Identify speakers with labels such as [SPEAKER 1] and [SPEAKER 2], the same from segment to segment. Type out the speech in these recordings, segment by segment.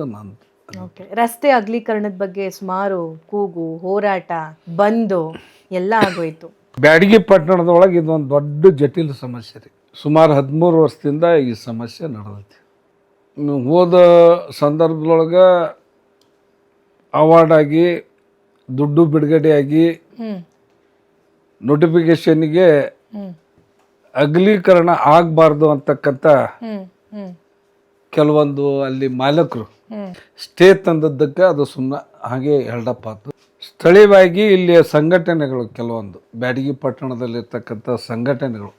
[SPEAKER 1] ನಂದು.
[SPEAKER 2] ಓಕೆ. ರಸ್ತೆ ಅಗಲೀಕರಣದ ಬಗ್ಗೆ ಸುಮಾರು ಕೂಗು, ಹೋರಾಟ, ಬಂದು ಎಲ್ಲ ಆಗೋಯ್ತು.
[SPEAKER 1] ಬ್ಯಾಡಗಿ ಪಟ್ಟಣದೊಳಗೆ ಇದೊಂದು ದೊಡ್ಡ ಜಟಿಲ ಸಮಸ್ಯೆ ರೀ. ಸುಮಾರು 13 ವರ್ಷದಿಂದ ಈ ಸಮಸ್ಯೆ ನಡೆದೈತಿ. ಹೋದ ಸಂದರ್ಭದೊಳಗೆ ಅವಾರ್ಡ್ ಆಗಿ ದುಡ್ಡು ಬಿಡುಗಡೆಯಾಗಿ ನೋಟಿಫಿಕೇಶನ್ಗೆ ಅಗಲೀಕರಣ ಆಗಬಾರ್ದು ಅಂತಕ್ಕಂಥ ಕೆಲವೊಂದು ಅಲ್ಲಿ ಮಾಲಕರು ಸ್ಟೇ ತಂದದ್ದಕ್ಕೆ ಅದು ಸುಮ್ಮನೆ ಹಾಗೆ ಹೆಲ್ಡಪ್ ಆಯ್ತು. ಸ್ಥಳೀಯವಾಗಿ ಇಲ್ಲಿಯ ಸಂಘಟನೆಗಳು ಕೆಲವೊಂದು ಬ್ಯಾಡಗಿ ಪಟ್ಟಣದಲ್ಲಿರ್ತಕ್ಕಂಥ ಸಂಘಟನೆಗಳು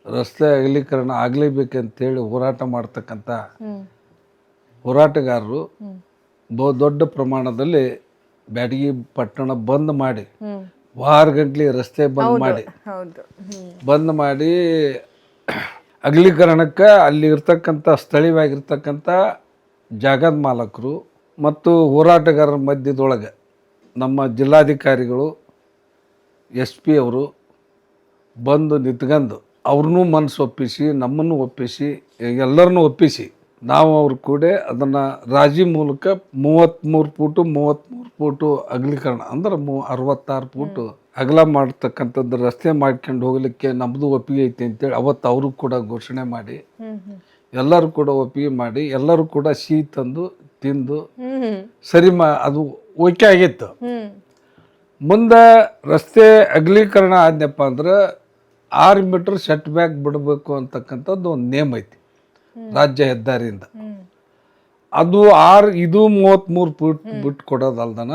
[SPEAKER 1] ರಸ್ತೆ ಅಗಲೀಕರಣ ಆಗಲೇಬೇಕಂತೇಳಿ ಹೋರಾಟ ಮಾಡ್ತಕ್ಕಂಥ ಹೋರಾಟಗಾರರು ದೊಡ್ಡ ಪ್ರಮಾಣದಲ್ಲಿ ಬ್ಯಾಡಗಿ ಪಟ್ಟಣ ಬಂದ್ ಮಾಡಿ ವಾರಗಂಟ್ಲೆ ರಸ್ತೆ ಬಂದ್ ಮಾಡಿ ಅಗಲೀಕರಣಕ್ಕೆ ಅಲ್ಲಿ ಇರ್ತಕ್ಕಂಥ ಸ್ಥಳೀಯವಾಗಿರ್ತಕ್ಕಂಥ ಜಾಗದ ಮಾಲಕರು ಮತ್ತು ಹೋರಾಟಗಾರರ ಮಧ್ಯದೊಳಗೆ ನಮ್ಮ ಜಿಲ್ಲಾಧಿಕಾರಿಗಳು SP ಅವರು ಬಂದು ನಿಂತ್ಕೊಂಡು ಅವ್ರನ್ನೂ ಮನಸ್ಸು ಒಪ್ಪಿಸಿ ನಮ್ಮನ್ನು ಒಪ್ಪಿಸಿ ಎಲ್ಲರನ್ನೂ ಒಪ್ಪಿಸಿ ನಾವು ಅವ್ರ ಕೂಡ ಅದನ್ನು ರಾಜಿ ಮೂಲಕ 33 ಫೂಟು ಅಗಲೀಕರಣ ಅಂದ್ರೆ 66 ಫೂಟು ಅಗಲ ಮಾಡ್ತಕ್ಕಂಥದ್ದು ರಸ್ತೆ ಮಾಡ್ಕೊಂಡು ಹೋಗ್ಲಿಕ್ಕೆ ನಮ್ಮದು ಒಪ್ಪಿಗೆ ಐತಿ ಅಂತೇಳಿ ಅವತ್ತು ಅವರು ಕೂಡ ಘೋಷಣೆ ಮಾಡಿ ಎಲ್ಲರೂ ಕೂಡ ಒಪ್ಪಿಗೆ ಮಾಡಿ ಎಲ್ಲರೂ ಕೂಡ ಸಿಹಿ ತಂದು ತಿಂದು ಸರಿ ಅದು ಓಕೆ ಆಗಿತ್ತು. ಮುಂದೆ ರಸ್ತೆ ಅಗಲೀಕರಣ ಆದ್ನಪ್ಪ ಅಂದ್ರೆ 6 ಮೀಟರ್ ಸೆಟ್ ಬ್ಯಾಕ್ ಬಿಡಬೇಕು ಅಂತಕ್ಕಂಥದ್ದು ಒಂದು ನೇಮ್ ಐತಿ ರಾಜ್ಯ ಹೆದ್ದಾರಿಯಿಂದ. ಅದು 33 ಫೂಟ್ ಬಿಟ್ಟು ಕೊಡೋದಲ್ದನ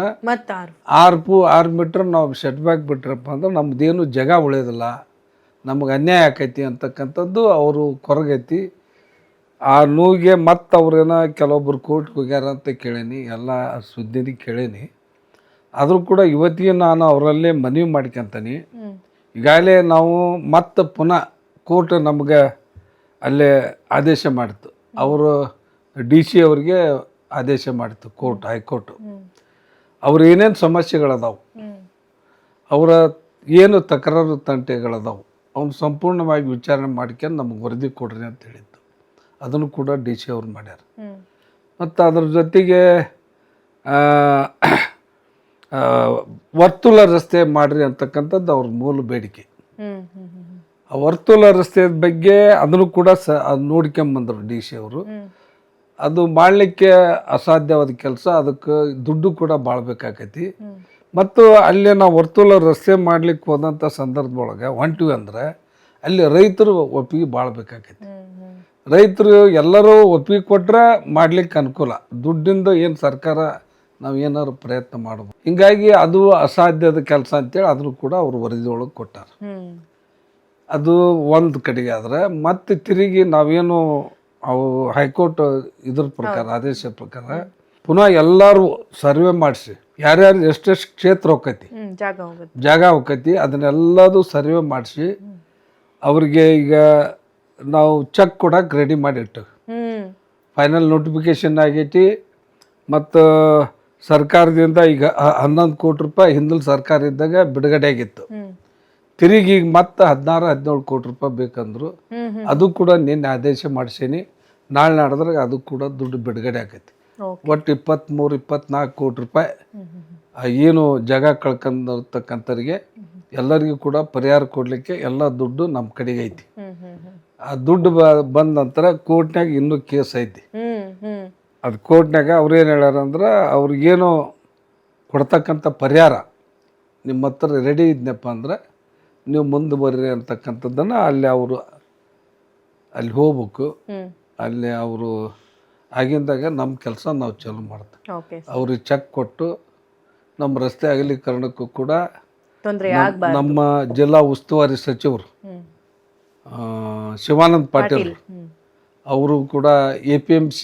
[SPEAKER 1] 6 ಮೀಟರ್ ನಾವು ಸೆಟ್ ಬ್ಯಾಕ್ ಬಿಟ್ರಪ್ಪ ಅಂದ್ರೆ ನಮ್ದೇನು ಜಾಗ ಉಳಿಯೋದಿಲ್ಲ, ನಮಗೆ ಅನ್ಯಾಯ ಆಕೈತಿ ಅಂತಕ್ಕಂಥದ್ದು ಅವರು ಕೊರಗೈತಿ. ಆ ನೋವಿಗೆ ಮತ್ತು ಅವ್ರೇನೋ ಕೆಲವೊಬ್ರು ಕೋರ್ಟ್ಗೆ ಹೋಗ್ಯಾರ ಅಂತ ಕೇಳೀನಿ, ಎಲ್ಲ ಸುದ್ದಿನಿ ಕೇಳೀನಿ. ಆದರೂ ಕೂಡ ಇವತ್ತಿಗೆ ನಾನು ಅವರಲ್ಲೇ ಮನವಿ ಮಾಡ್ಕೊಂತೀನಿ. ಈಗಾಗಲೇ ನಾವು ಮತ್ತೆ ಪುನಃ ಕೋರ್ಟ್ ನಮಗೆ ಅಲ್ಲೇ ಆದೇಶ ಮಾಡಿತು, ಅವರು DC ಅವ್ರಿಗೆ ಆದೇಶ ಮಾಡಿತು ಕೋರ್ಟ್, ಹೈಕೋರ್ಟ್. ಅವ್ರ ಏನೇನು ಸಮಸ್ಯೆಗಳದಾವು, ಅವರ ಏನು ತಕರಾರು ತಂಟೆಗಳದಾವು ಅವ್ನು ಸಂಪೂರ್ಣವಾಗಿ ವಿಚಾರಣೆ ಮಾಡ್ಕೊಂಡು ನಮಗೆ ವರದಿ ಕೊಡ್ರಿ ಅಂತ ಹೇಳಿದ್ದು. ಅದನ್ನು ಕೂಡ DC ಅವ್ರು ಮಾಡ್ಯಾರ. ಮತ್ತು ಅದ್ರ ಜೊತೆಗೆ ವರ್ತುಲ ರಸ್ತೆ ಮಾಡ್ರಿ ಅಂತಕ್ಕಂಥದ್ದು ಅವ್ರ ಮೂಲ ಬೇಡಿಕೆ. ಆ ವರ್ತುಲ ರಸ್ತೆ ಬಗ್ಗೆ ಅದನ್ನು ಕೂಡ ನೋಡ್ಕೊಂಬಂದರು DC ಅವರು. ಅದು ಮಾಡಲಿಕ್ಕೆ ಅಸಾಧ್ಯವಾದ ಕೆಲಸ, ಅದಕ್ಕೆ ದುಡ್ಡು ಕೂಡ ಭಾಳ ಬೇಕಾಕೈತಿ. ಮತ್ತು ಅಲ್ಲಿ ನಾವು ವರ್ತುಲ ರಸ್ತೆ ಮಾಡ್ಲಿಕ್ಕೆ ಹೋದಂಥ ಸಂದರ್ಭದೊಳಗೆ ಹೊಂಟಿವಿ ಅಂದ್ರೆ ಅಲ್ಲಿ ರೈತರು ಒಪ್ಪಿಗೆ ಭಾಳ ಬೇಕಾಕೈತಿ. ರೈತರು ಎಲ್ಲರೂ ಒಪ್ಪಿಗೆ ಕೊಟ್ಟರೆ ಮಾಡ್ಲಿಕ್ಕೆ ಅನುಕೂಲ, ದುಡ್ಡಿಂದ ಏನು ಸರ್ಕಾರ ನಾವು ಏನಾದ್ರು ಪ್ರಯತ್ನ ಮಾಡ್ಬೋದು. ಹಿಂಗಾಗಿ ಅದು ಅಸಾಧ್ಯದ ಕೆಲಸ ಅಂತೇಳಿ ಅದನ್ನು ಕೂಡ ಅವರು ವರದಿಯೊಳಗೆ ಕೊಟ್ಟಾರ. ಅದು ಒಂದು ಕಡೆಗೆ ಆದರೆ ಮತ್ತೆ ತಿರುಗಿ ನಾವೇನು ಅವು ಹೈಕೋರ್ಟ್ ಇದ್ರ ಪ್ರಕಾರ ಆದೇಶ ಪ್ರಕಾರ ಪುನಃ ಎಲ್ಲರೂ ಸರ್ವೆ ಮಾಡಿಸಿ ಯಾರ್ಯಾರು ಎಷ್ಟೆಷ್ಟು ಕ್ಷೇತ್ರ ಹೋಗ್ತೈತಿ ಜಾಗ ಹೋಗ್ತೈತಿ ಅದನ್ನೆಲ್ಲದು ಸರ್ವೆ ಮಾಡಿಸಿ ಅವ್ರಿಗೆ ಈಗ ನಾವು ಚೆಕ್ ಕೊಡಕ್ಕೆ ರೆಡಿ ಮಾಡಿಟ್ಟು ಫೈನಲ್ ನೋಟಿಫಿಕೇಶನ್ ಆಗೈತಿ. ಮತ್ತು ಸರ್ಕಾರದಿಂದ ಈಗ 11 ಕೋಟಿ ರೂಪಾಯಿ ಹಿಂದಲ್ ಸರ್ಕಾರ ಇದ್ದಾಗ ಬಿಡುಗಡೆ ಆಗಿತ್ತು. ತಿರುಗಿ ಈಗ ಮತ್ತೆ 16-17 ಕೋಟಿ ರೂಪಾಯಿ ಬೇಕಂದ್ರು ಅದು ಕೂಡ ನಿನ್ನೆ ಆದೇಶ ಮಾಡಿಸೀನಿ. ನಾಳೆ ನಡೆದ್ರಾಗ ಅದು ಕೂಡ ದುಡ್ಡು ಬಿಡುಗಡೆ ಆಗೈತಿ. ಒಟ್ಟು 23-24 ಕೋಟಿ ರೂಪಾಯಿ ಏನು ಜಾಗ ಕಳ್ಕೊಂಡಿರ್ತಕ್ಕಂಥವ್ರಿಗೆ ಎಲ್ಲರಿಗೂ ಕೂಡ ಪರಿಹಾರ ಕೊಡಲಿಕ್ಕೆ ಎಲ್ಲ ದುಡ್ಡು ನಮ್ಮ ಕಡೆಗೆ ಐತಿ. ಆ ದುಡ್ಡು ಬಂದ ನಂತರ ಕೋರ್ಟ್ನಾಗ ಇನ್ನೂ ಕೇಸ್ ಐತಿ. ಅದು ಕೋರ್ಟ್ನಾಗ ಅವ್ರೇನು ಹೇಳ್ಯಾರ ಅಂದ್ರೆ ಅವ್ರಿಗೇನು ಕೊಡ್ತಕ್ಕಂಥ ಪರಿಹಾರ ನಿಮ್ಮ ಹತ್ರ ರೆಡಿ ಇದ್ನಪ್ಪ ಅಂದ್ರೆ ನೀವು ಮುಂದೆ ಬರ್ರಿ ಅಂತಕ್ಕಂಥದ್ದನ್ನು ಅಲ್ಲಿ ಅವರು ಅಲ್ಲಿ ಹೋಗ್ಬೇಕು. ಅಲ್ಲಿ ಅವರು ಆಗಿಂದಾಗ ನಮ್ಮ ಕೆಲಸ ನಾವು ಚಾಲು ಮಾಡ್ತೀವಿ. ಅವ್ರಿಗೆ ಚೆಕ್ ಕೊಟ್ಟು ನಮ್ಮ ರಸ್ತೆ ಅಗಲೀಕರಣಕ್ಕೂ ಕೂಡ ನಮ್ಮ ಜಿಲ್ಲಾ ಉಸ್ತುವಾರಿ ಸಚಿವರು ಶಿವಾನಂದ ಪಾಟೀಲ್ ಅವರು ಕೂಡ APMC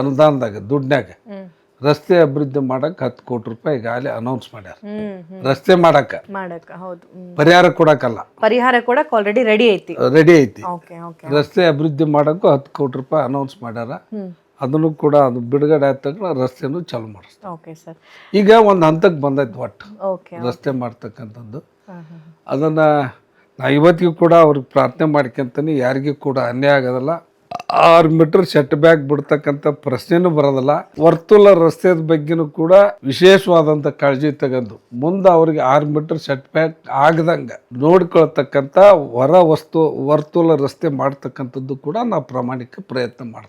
[SPEAKER 1] ಅನುದಾನದಾಗ ದುಡ್ಡಾಗ ರಸ್ತೆ ಅಭಿವೃದ್ಧಿ ಮಾಡಕ್ಕೆ 10 ಕೋಟಿ ರೂಪಾಯಿ ಈಗಾಗಲೇ ಅನೌನ್ಸ್ ಮಾಡ್ಯಾರ. ರಸ್ತೆ ಮಾಡಕ್ಕೆ ಪರಿಹಾರ ಕೊಡಕ್ಕಲ್ಲ,
[SPEAKER 2] ಪರಿಹಾರ ಕೊಡಕ್ಕೆ ಆಲ್ರೆಡಿ ರೆಡಿ ಐತಿ.
[SPEAKER 1] ರಸ್ತೆ ಅಭಿವೃದ್ಧಿ ಮಾಡಕ್ಕೂ 10 ಕೋಟಿ ರೂಪಾಯಿ ಅನೌನ್ಸ್ ಮಾಡ್ಯಾರ. ಅದನ್ನು ಕೂಡ ಅದು ಬಿಡುಗಡೆ ಆದ ತಕ್ಷಣ ರಸ್ತೆನೂ ಚಾಲು ಮಾಡಿಸ್ತಾರೆ. ಈಗ ಒಂದು ಹಂತಕ್ಕೆ ಬಂದೈತೆ ಒಟ್ಟು ರಸ್ತೆ ಮಾಡ್ತಕ್ಕಂಥದ್ದು. ಅದನ್ನು ನಾ ಇವತ್ತಿಗೂ ಕೂಡ ಅವ್ರಿಗೆ ಪ್ರಾರ್ಥನೆ ಮಾಡ್ಕೊಂತೀನಿ, ಯಾರಿಗೂ ಕೂಡ ಅನ್ಯಾಯ ಆಗೋದಲ್ಲ. 6 ಮೀಟರ್ ಸೆಟ್ ಬ್ಯಾಕ್ ಬಿಡ್ತಕ್ಕಂಥ ಪ್ರಶ್ನೆನೂ ಬರೋದಿಲ್ಲ. ವರ್ತುಲ ರಸ್ತೆದ ಬಗ್ಗೆನೂ ಕೂಡ ವಿಶೇಷವಾದಂಥ ಕಾಳಜಿ ತಗೊಂಡು ಮುಂದೆ ಅವ್ರಿಗೆ 6 ಮೀಟರ್ ಸೆಟ್ ಬ್ಯಾಕ್ ಆಗದಂಗೆ ನೋಡ್ಕೊಳ್ತಕ್ಕಂಥ ವರ್ತುಲ ರಸ್ತೆ ಮಾಡ್ತಕ್ಕಂಥದ್ದು ಕೂಡ ನಾವು ಪ್ರಾಮಾಣಿಕ ಪ್ರಯತ್ನ ಮಾಡ್ತೀವಿ.